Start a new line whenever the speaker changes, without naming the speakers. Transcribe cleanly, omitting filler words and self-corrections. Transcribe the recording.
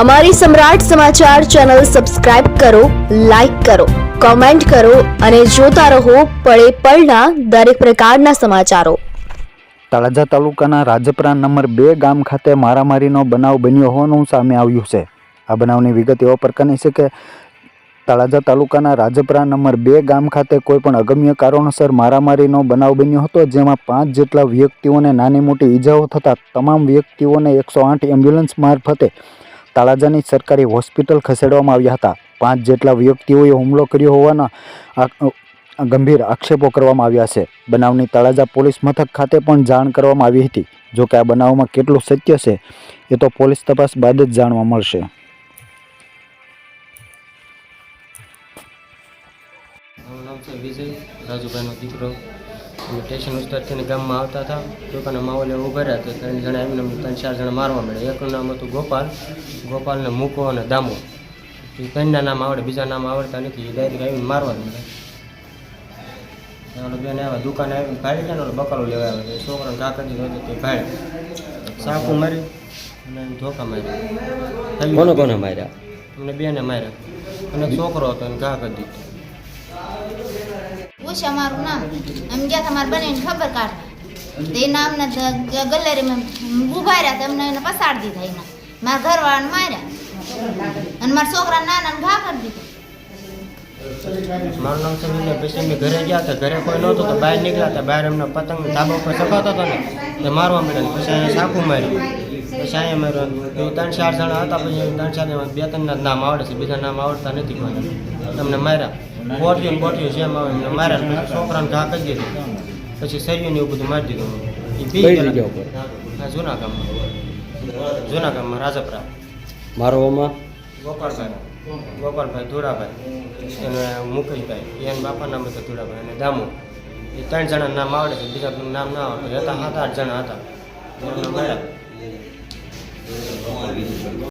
અમારી સમ્રાટ સમાચાર ચેનલ સબસ્ક્રાઇબ કરો, લાઇક કરો, કોમેન્ટ કરો અને જોતા રહો પળે પળના દરેક પ્રકારના સમાચારો।
તળાજા તાલુકાના રાજપરા નંબર 2 ગામ ખાતે મારામારીનો બનાવ બન્યો હોવાનું સામે આવ્યું છે। આ બનાવની વિગત એવા પ્રકારની છે કે તળાજા તાલુકાના રાજપરા નંબર 2 ગામ ખાતે કોઈપણ અગમ્ય કારણોસર મારામારીનો બનાવ બન્યો હતો, જેમાં 5 જેટલા વ્યક્તિઓને નાની મોટી ઈજાઓ થતાં તમામ વ્યક્તિઓને 108 એમ્બ્યુલન્સ મારફતે તળાજાની સરકારી હોસ્પિટલ ખસેડવામાં આવ્યા હતા। 5 જેટલા વ્યક્તિઓએ હુમલો કર્યો હોવાના ગંભીર આક્ષેપો કરવામાં આવ્યા છે। બનાવની તળાજા પોલીસ મથક ખાતે પણ જાણ કરવામાં આવી હતી। જો કે આ બનાવમાં કેટલું સત્ય છે એ તો પોલીસ તપાસ બાદ જ જાણવા મળશે।
મારું નામ છે વિજય રાજુભાઈનો દીકરો। અમે સ્ટેશન ઉતરથી ગામમાં આવતા હતા, દુકાને માહોલે ઊભા રહ્યા હતા। 3 જણા એમને 3-4 જણા મારવા મળ્યા। એકનું નામ હતું ગોપાલને મૂકો અને દામો। એ 3ના નામ આવડે, બીજા નામ આવડતા નથી। એ ડાયરેક્ટ આવીને મારવા મળ્યા। ઓલો બેન આવ્યા, દુકાને આવીને ભાડી ગયા ને ઓલો બકાલો લેવા આવ્યા। છોકરાને ઘા કરી દીધો તે ભાડ્યા, સાકું મારી અને ધોકા માર્યા।
કોને કોને માર્યા?
અમને બેને માર્યા અને છોકરો હતો એને ઘા કરી દીધો।
ઉષા મારું નામ, અમે ગયા તમારે બને ખબર કાઢવા, તે નામના ગલેરીમાં ઉભા રહ્યા, તમને એને પસાડી દીધા। એના મારા ઘરવાળાને માર્યા અને મારા છોકરા નાના ઘા કરી દીધો।
મારું નામ સમજીને પછી અમે ઘરે ગયા હતા। ઘરે કોઈ નહોતું તો બહાર નીકળ્યા હતા। બહાર એમને પતંગ ધાબા ઉપર સપાતો હતો ને તે મારવા મળ્યા। પછી અહીંયા સાકું માર્યું, પછી અહીંયા માર્યું। એ 3-4 જણા હતા। પછી 3-4 2-3ના નામ આવડે છે, બીજા નામ આવડતા નથી કોઈ। તમને માર્યા, બોટીઓ જેમ આવે એમને માર્યા। પછી છોકરાને ઘા કરી દીધું, પછી શરીરને એવું બધું મારી દીધું। એ પી ગયા જૂના ગામમાં રાજપરા।
મારવામાં
ગોપાલભાઈ ધુડાભાઈ અને મુકેશભાઈ, એના બાપા નામ હતું ધુડાભાઈ અને દામો। એ 3 જણા નામ આવડે છે, બીજા નામ ના આવડે। હતા 7-8 જણા હતા, એમને માર્યા।